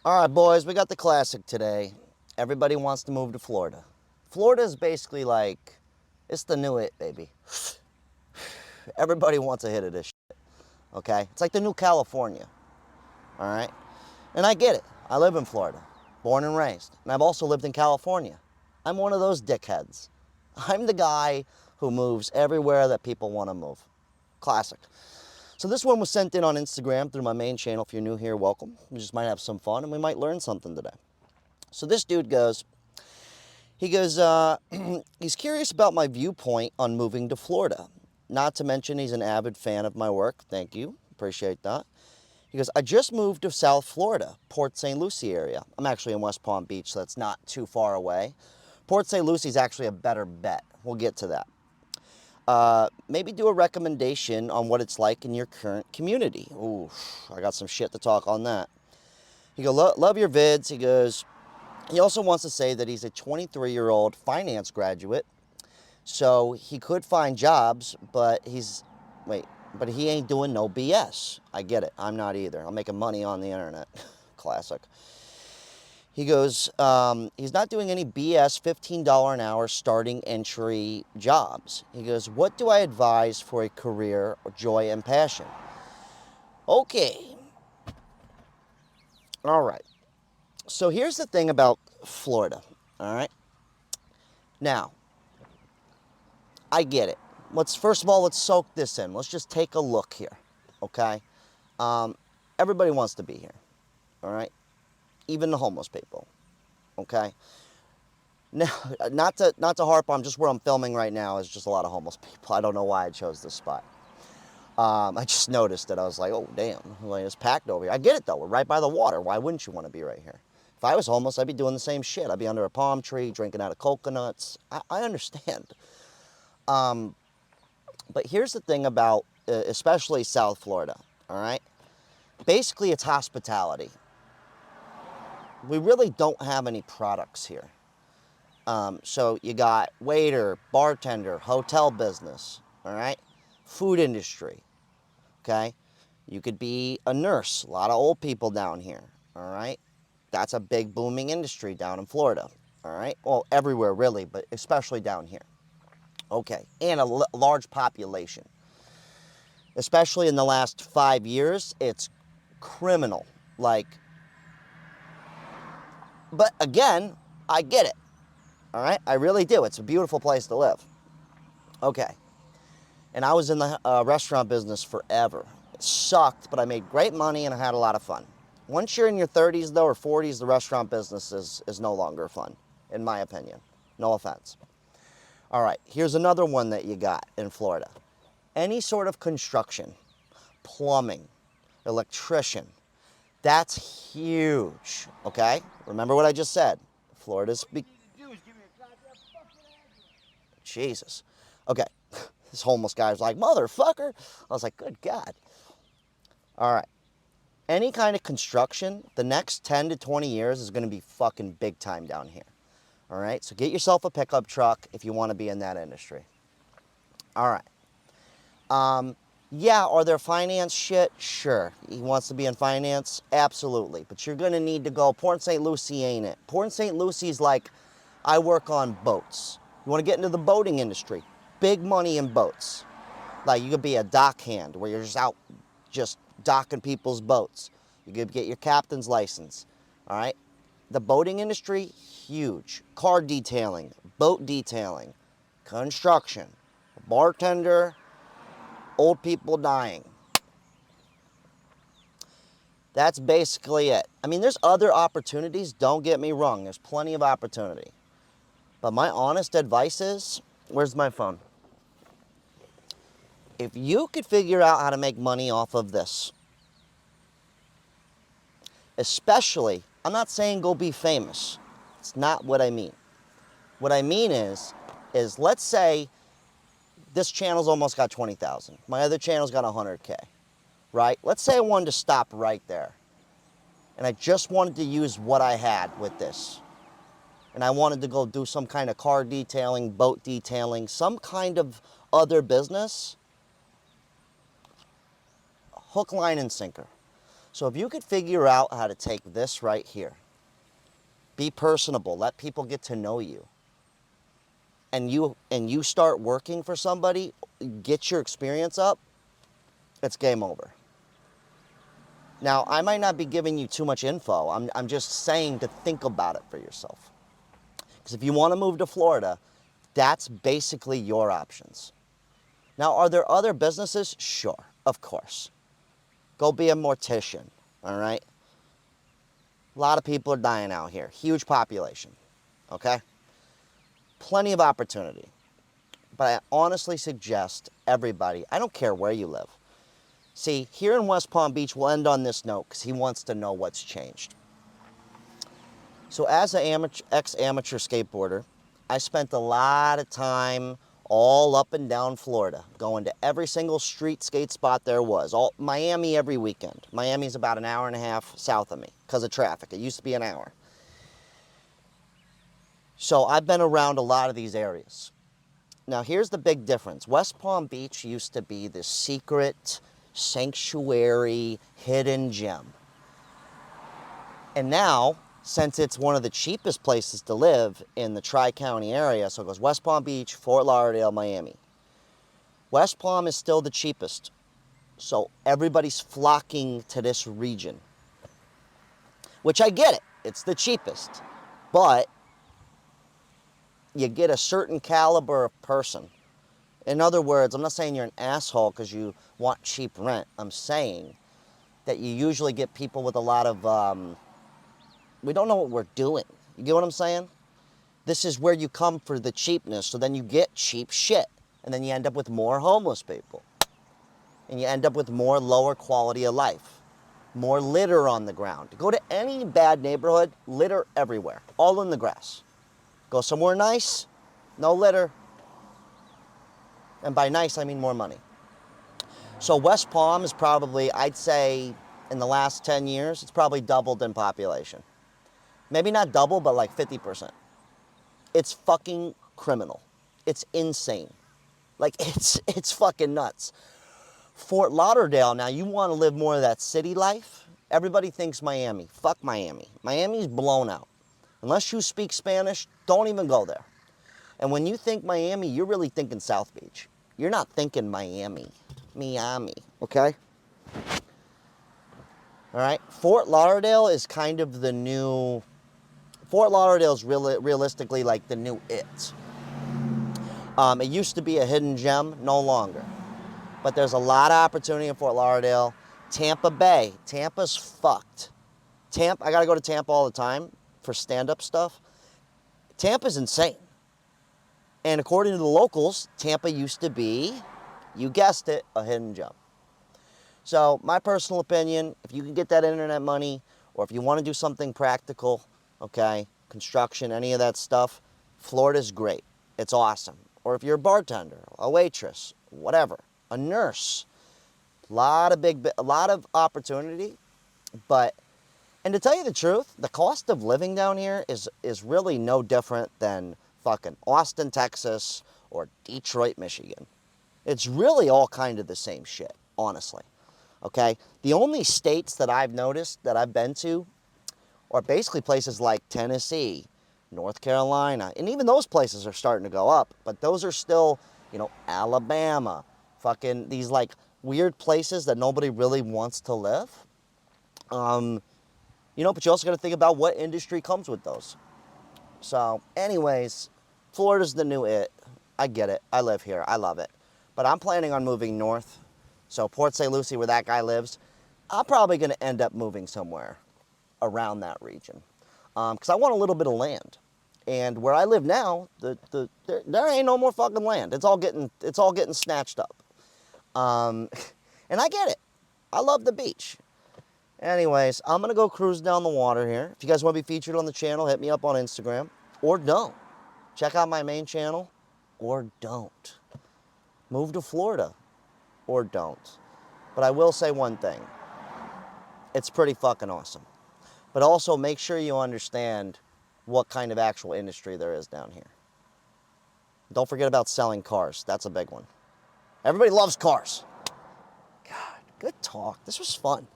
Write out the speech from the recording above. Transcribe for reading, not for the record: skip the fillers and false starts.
All right, boys, we got the classic today. Everybody wants to move to Florida. Florida is basically like, it's the new it, baby. Everybody wants a hit of this shit, okay? It's like the new California, all right? And I get it. I live in Florida, born and raised. And I've also lived in California. I'm one of those dickheads. I'm the guy who moves everywhere that people want to move. Classic. So this one was sent in on Instagram through my main channel. If you're new here, welcome. We just might have some fun and we might learn something today. So this dude goes, he's curious about my viewpoint on moving to Florida. Not to mention he's an avid fan of my work. Thank you. Appreciate that. He goes, I just moved to South Florida, Port St. Lucie area. I'm actually in West Palm Beach, so that's not too far away. Port St. Lucie is actually a better bet. We'll get to that. Maybe do a recommendation on what it's like in your current community. Ooh, I got some shit to talk on that. He goes, love your vids. He goes, he also wants to say that he's a 23-year-old finance graduate, so he could find jobs, but but he ain't doing no BS. I get it. I'm not either. I'm making money on the internet. Classic. He goes, he's not doing any BS $15 an hour starting entry jobs. He goes, what do I advise for a career, joy, and passion? Okay. All right. So here's the thing about Florida, all right? Now, I get it. First of all, let's soak this in. Let's just take a look here, okay? Everybody wants to be here, all right? Even the homeless people, okay? Now, not to harp on just where I'm filming right now is just a lot of homeless people. I don't know why I chose this spot. I just noticed it. I was like, oh, damn, like, it's packed over here. I get it, though. We're right by the water. Why wouldn't you want to be right here? If I was homeless, I'd be doing the same shit. I'd be under a palm tree, drinking out of coconuts. I understand. But here's the thing about, especially South Florida, all right? Basically, it's hospitality. We really don't have any products here. So you got waiter, bartender, hotel business, all right? Food industry, okay? You could be a nurse. A lot of old people down here, all right? That's a big booming industry down in Florida, all right? Well, everywhere really, but especially down here. Okay, and a large population. Especially in the last 5 years, it's criminal. Like, but again, I get it, all right? I really do. It's a beautiful place to live. Okay, and I was in the restaurant business forever. It sucked, but I made great money and I had a lot of fun. Once you're in your 30s, though, or 40s, the restaurant business is no longer fun, in my opinion. No offense. All right, here's another one that you got in Florida. Any sort of construction, plumbing, electrician, that's huge, okay? Remember what I just said. Florida's... Jesus. Okay, this homeless guy was like, motherfucker. I was like, good God. All right. Any kind of construction, the next 10 to 20 years is going to be fucking big time down here. All right? So get yourself a pickup truck if you want to be in that industry. All right. Yeah, are there finance shit? Sure. He wants to be in finance? Absolutely. But you're going to need to go. Port St. Lucie ain't it. Port St. Lucie's like, I work on boats. You want to get into the boating industry? Big money in boats. Like, you could be a dock hand where you're just out just docking people's boats. You could get your captain's license, all right? The boating industry, huge. Car detailing, boat detailing, construction, bartender, old people dying. That's basically it. I mean, there's other opportunities, don't get me wrong. There's plenty of opportunity. But my honest advice is, where's my phone? If you could figure out how to make money off of this, especially, I'm not saying go be famous. It's not what I mean. What I mean is let's say this channel's almost got 20,000. My other channel's got 100K, right? Let's say I wanted to stop right there. And I just wanted to use what I had with this. And I wanted to go do some kind of car detailing, boat detailing, some kind of other business. Hook, line, and sinker. So if you could figure out how to take this right here, be personable, let people get to know you, and you start working for somebody, get your experience up, it's game over. Now, I might not be giving you too much info. I'm just saying to think about it for yourself. Because if you want to move to Florida, that's basically your options. Now, are there other businesses? Sure, of course. Go be a mortician, all right? A lot of people are dying out here. Huge population, okay? Plenty of opportunity. But I honestly suggest everybody, I don't care where you live. See, here in West Palm Beach, we'll end on this note because he wants to know what's changed. So as an ex-amateur skateboarder, I spent a lot of time all up and down Florida, going to every single street skate spot there was. Miami every weekend. Miami's about an hour and a half south of me because of traffic. It used to be an hour. So I've been around a lot of these areas. Now here's the big difference. West Palm Beach used to be this secret sanctuary hidden gem. And now, since it's one of the cheapest places to live in the Tri-County area, so it goes West Palm Beach, Fort Lauderdale, Miami. West Palm is still the cheapest, so everybody's flocking to this region. Which I get it, it's the cheapest, but you get a certain caliber of person. In other words, I'm not saying you're an asshole because you want cheap rent. I'm saying that you usually get people with a lot of, we don't know what we're doing. You get what I'm saying? This is where you come for the cheapness, so then you get cheap shit. And then you end up with more homeless people. And you end up with more lower quality of life. More litter on the ground. Go to any bad neighborhood, litter everywhere. All in the grass. Go somewhere nice, no litter. And by nice, I mean more money. So West Palm is probably, I'd say, in the last 10 years, it's probably doubled in population. Maybe not double, but like 50%. It's fucking criminal. It's insane. Like, it's fucking nuts. Fort Lauderdale, now you want to live more of that city life? Everybody thinks Miami. Fuck Miami. Miami's blown out. Unless you speak Spanish, don't even go there. And when you think Miami, you're really thinking South Beach. You're not thinking Miami. Miami, okay? All right? Fort Lauderdale is kind of the new... Fort Lauderdale is realistically like the new it. It used to be a hidden gem, no longer. But there's a lot of opportunity in Fort Lauderdale. Tampa Bay. Tampa's fucked. I gotta go to Tampa all the time for stand-up stuff. Tampa's insane. And according to the locals, Tampa used to be, you guessed it, a hidden gem. So my personal opinion, if you can get that internet money, or if you want to do something practical, okay, construction, any of that stuff, Florida's great. It's awesome. Or if you're a bartender, a waitress, whatever, a nurse, a lot of opportunity, but, and to tell you the truth, the cost of living down here is really no different than fucking Austin, Texas, or Detroit, Michigan. It's really all kind of the same shit, honestly, okay? The only states that I've noticed that I've been to are basically places like Tennessee, North Carolina, and even those places are starting to go up, but those are still, you know, Alabama, fucking these like weird places that nobody really wants to live. You know, but you also got to think about what industry comes with those. So, anyways, Florida's the new it. I get it. I live here. I love it. But I'm planning on moving north. So Port St. Lucie, where that guy lives, I'm probably going to end up moving somewhere around that region. Because I want a little bit of land. And where I live now, there ain't no more fucking land. It's all getting snatched up. And I get it. I love the beach. Anyways, I'm going to go cruise down the water here. If you guys want to be featured on the channel, hit me up on Instagram. Or don't. Check out my main channel. Or don't. Move to Florida. Or don't. But I will say one thing. It's pretty fucking awesome. But also make sure you understand what kind of actual industry there is down here. Don't forget about selling cars. That's a big one. Everybody loves cars. God, good talk. This was fun.